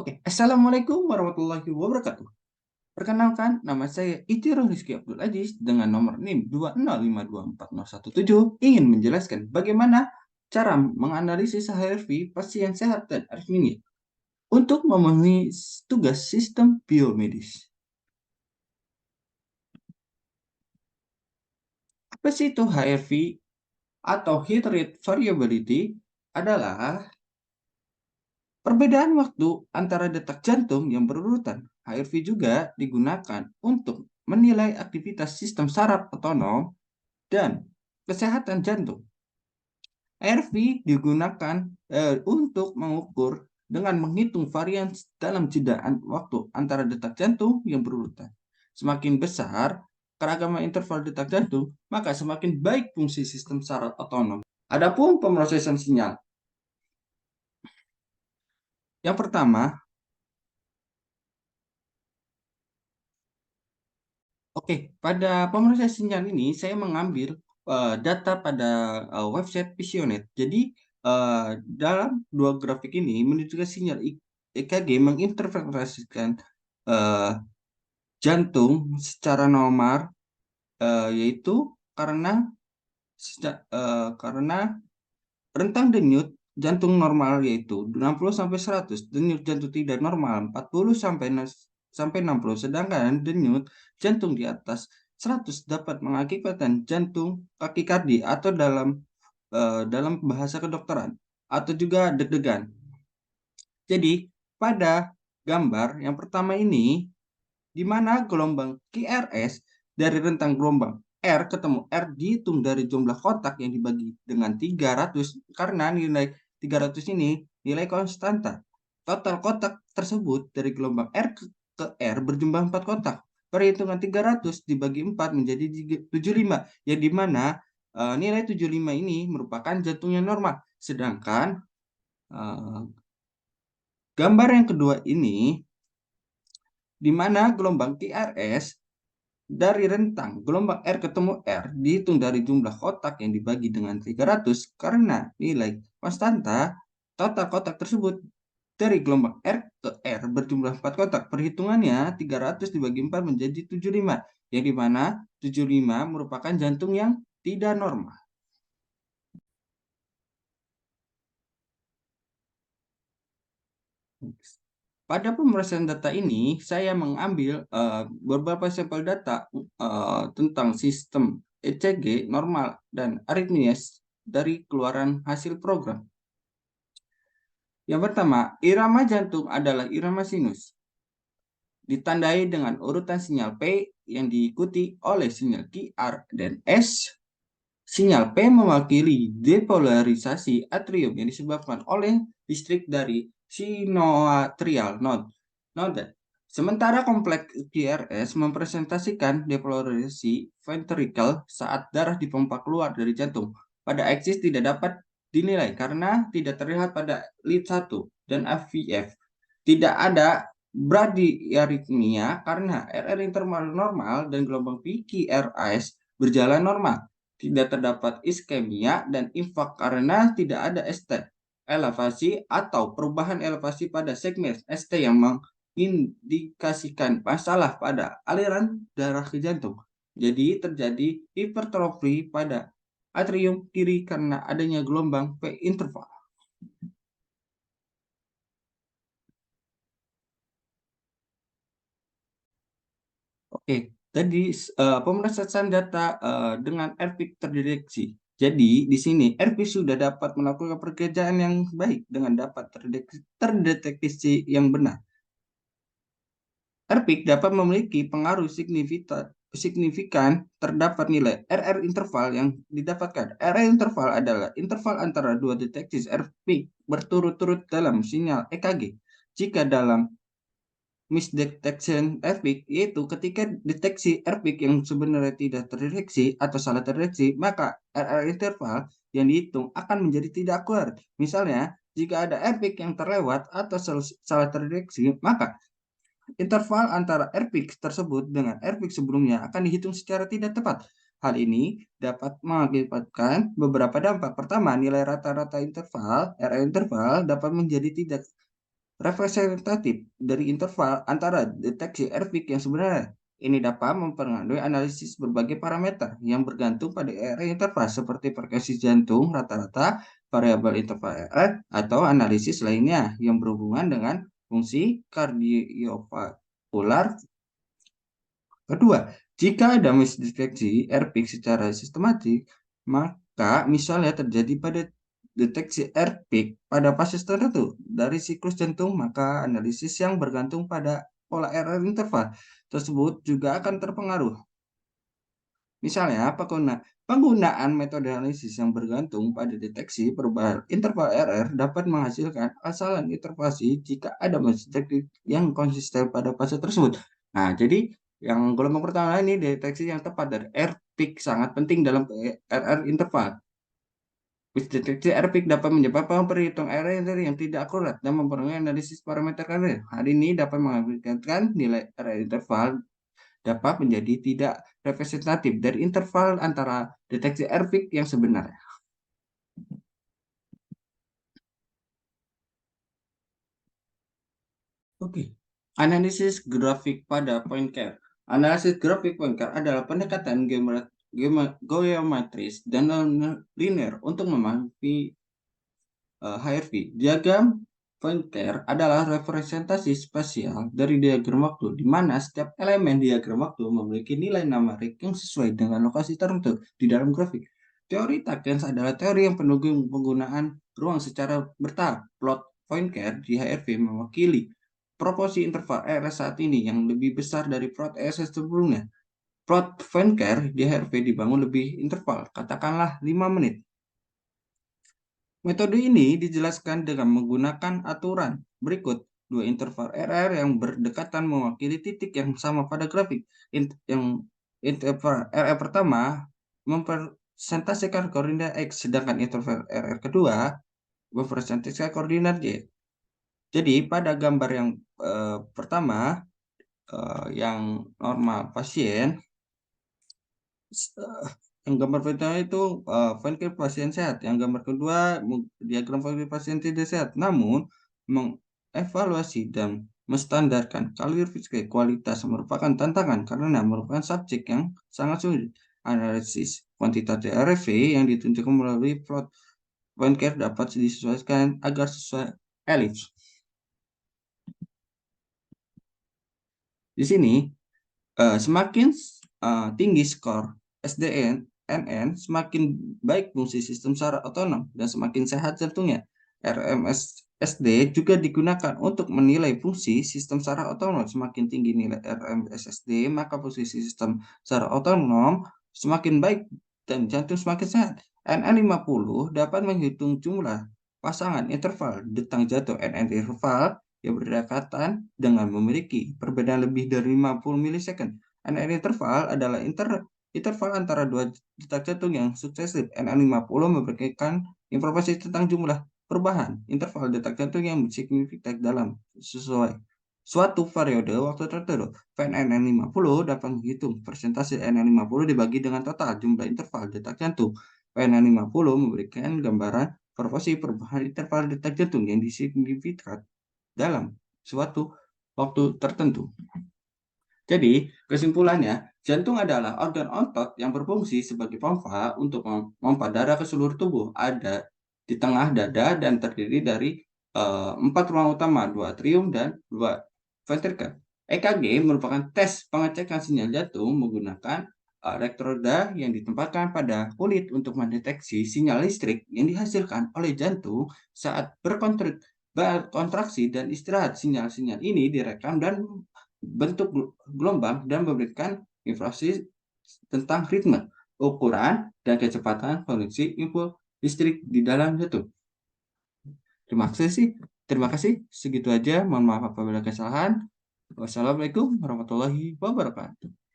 Oke, Assalamualaikum warahmatullahi wabarakatuh. Perkenalkan, nama saya Itiro Rizky Abdul Aziz dengan nomor NIM 205524017 ingin menjelaskan bagaimana cara menganalisis HRV pasien sehat dan arrhythmia untuk memenuhi tugas sistem biomedis. Apa sih itu HRV atau Heart Rate Variability? Adalah perbedaan waktu antara detak jantung yang berurutan. HRV juga digunakan untuk menilai aktivitas sistem saraf otonom dan kesehatan jantung. HRV digunakan untuk mengukur dengan menghitung varian dalam jeda waktu antara detak jantung yang berurutan. Semakin besar keragaman interval detak jantung, maka semakin baik fungsi sistem saraf otonom. Adapun pemrosesan sinyal. Yang pertama, oke, pada pemrosesan sinyal ini saya mengambil data pada website Visionet. Jadi dalam dua grafik ini menunjukkan sinyal EKG menginterpretasikan uh, jantung secara normal, yaitu karena rentang denyut jantung normal yaitu 60 sampai 100, denyut jantung tidak normal 40 sampai 60, sedangkan denyut jantung di atas 100 dapat mengakibatkan jantung takikardi atau dalam bahasa kedokteran atau juga deg-degan. Jadi, pada gambar yang pertama ini di mana gelombang QRS dari rentang gelombang R ketemu R dihitung dari jumlah kotak yang dibagi dengan 300 karena nilai 300 ini nilai konstanta. Total kotak tersebut dari gelombang R ke R berjumlah 4 kotak. Perhitungan 300 dibagi 4 menjadi 75, yang dimana nilai 75 ini merupakan jantung yang normal. Sedangkan gambar yang kedua ini di mana gelombang TRS dari rentang gelombang R ketemu R dihitung dari jumlah kotak yang dibagi dengan 300 karena nilai konstanta. Total kotak tersebut dari gelombang R ke R berjumlah 4 kotak. Perhitungannya 300 dibagi 4 menjadi 75, yang dimana 75 merupakan jantung yang tidak normal. Pada pemrosesan data ini, saya mengambil beberapa sampel data tentang sistem ECG normal dan aritmia dari keluaran hasil program. Yang pertama, irama jantung adalah irama sinus. Ditandai dengan urutan sinyal P yang diikuti oleh sinyal QR dan S. Sinyal P mewakili depolarisasi atrium yang disebabkan oleh listrik dari sinoatrial node. Sementara kompleks QRS mempresentasikan depolarisasi ventricle saat darah dipompa keluar dari jantung. Pada aksis tidak dapat dinilai karena tidak terlihat pada lead 1 dan AVF. Tidak ada bradyarrhythmia karena RR internal normal dan gelombang PQRS berjalan normal. Tidak terdapat iskemia dan infak karena tidak ada ST elevasi atau perubahan elevasi pada segmen ST yang mengindikasikan masalah pada aliran darah ke jantung. Jadi terjadi hipertrofi pada atrium kiri karena adanya gelombang P interval. Oke, tadi pemrosesan data dengan RPIC terdeteksi. Jadi di sini RPIC sudah dapat melakukan pekerjaan yang baik dengan dapat terdeteksi yang benar. RPIC dapat memiliki pengaruh signifikan terdapat nilai RR interval yang didapatkan. RR interval adalah interval antara dua deteksi RPIC berturut-turut dalam sinyal EKG. Jika dalam misdetection RPIC, yaitu ketika deteksi RPIC yang sebenarnya tidak terdeteksi atau salah terdeteksi, maka RR interval yang dihitung akan menjadi tidak akurat. Misalnya, jika ada RPIC yang terlewat atau salah terdeteksi, maka interval antara RPIC tersebut dengan RPIC sebelumnya akan dihitung secara tidak tepat. Hal ini dapat mengakibatkan beberapa dampak. Pertama, nilai rata-rata interval, RR interval dapat menjadi tidak representatif dari interval antara deteksi Rpik yang sebenarnya. Ini dapat mempengaruhi analisis berbagai parameter yang bergantung pada area interval seperti frekuensi jantung rata-rata, variabel interval RR, atau analisis lainnya yang berhubungan dengan fungsi kardiovaskular. Kedua, jika ada misdeteksi Rpik secara sistematik, maka misalnya terjadi pada deteksi Rpik pada fase tertentu dari siklus jantung, maka analisis yang bergantung pada pola RR interval tersebut juga akan terpengaruh. Misalnya, penggunaan metode analisis yang bergantung pada deteksi perubahan interval RR dapat menghasilkan kesalahan interpolasi jika ada misdeteksi yang konsisten pada fase tersebut. Nah, jadi yang gelombang pertama ini deteksi yang tepat dari R-peak sangat penting dalam RR interval. Misdeteksi R-peak dapat menyebabkan perhitungan RR yang tidak akurat dan mempengaruhi analisis parameter RR. Hal ini dapat mengakibatkan nilai RR interval dapat menjadi tidak representatif dari interval antara deteksi R-peak yang sebenarnya. Oke. Analisis grafik pada point care. Analisis grafik point care adalah pendekatan geometris dan linear untuk memahami HRV. Diagram point care adalah representasi spasial dari diagram waktu, di mana setiap elemen diagram waktu memiliki nilai numerik yang sesuai dengan lokasi tertentu di dalam grafik. Teori Takens adalah teori yang pendukung penggunaan ruang secara bertahap. Plot point care di HRV mewakili proporsi interval RS saat ini yang lebih besar dari plot RS sebelumnya. Plot point care di HRV dibangun lebih interval, katakanlah 5 menit. Metode ini dijelaskan dengan menggunakan aturan berikut. Dua interval RR yang berdekatan mewakili titik yang sama pada grafik. Yang interval RR pertama mempresentasikan koordinat X, sedangkan interval RR kedua mempresentasikan koordinat Y. Jadi pada gambar yang pertama, yang normal pasien, yang gambar pertama itu file pasien sehat, yang gambar kedua diagram file pasien tidak sehat. Namun mengevaluasi dan menstandarkan kalorifisis kualitas merupakan tantangan karena merupakan subjek yang sangat sulit. Analisis kuantitas RFV yang ditunjukkan melalui plot point curve dapat disesuaikan agar sesuai elips. Di sini semakin tinggi skor SDN, NN, semakin baik fungsi sistem secara otonom dan semakin sehat jantungnya. RMSSD juga digunakan untuk menilai fungsi sistem secara otonom. Semakin tinggi nilai RMSSD, maka fungsi sistem secara otonom semakin baik dan jantung semakin sehat. NN50 dapat menghitung jumlah pasangan interval detak jantung NN interval yang berdekatan dengan memiliki perbedaan lebih dari 50 milisecond. NN interval adalah interval antara dua detak jantung yang suksesif. NN50 memberikan informasi tentang jumlah perubahan interval detak jantung yang signifikan dalam sesuai suatu periode waktu tertentu. NN50 dapat menghitung persentase NN50 dibagi dengan total jumlah interval detak jantung. NN50 memberikan gambaran proporsi perubahan interval detak jantung yang disignifikan dalam suatu waktu tertentu. Jadi, kesimpulannya, jantung adalah organ otot yang berfungsi sebagai pompa untuk memompa darah ke seluruh tubuh. Ada di tengah dada dan terdiri dari 4 ruang utama, 2 atrium dan 2 ventrikel. EKG merupakan tes pengecekan sinyal jantung menggunakan elektroda yang ditempatkan pada kulit untuk mendeteksi sinyal listrik yang dihasilkan oleh jantung saat berkontraksi dan istirahat. Sinyal-sinyal ini direkam dan bentuk gelombang dan memberikan informasi tentang ritme, ukuran, dan kecepatan produksi info listrik di dalam jantung. Terima kasih. Segitu aja. Mohon maaf apabila kesalahan. Wassalamualaikum warahmatullahi wabarakatuh.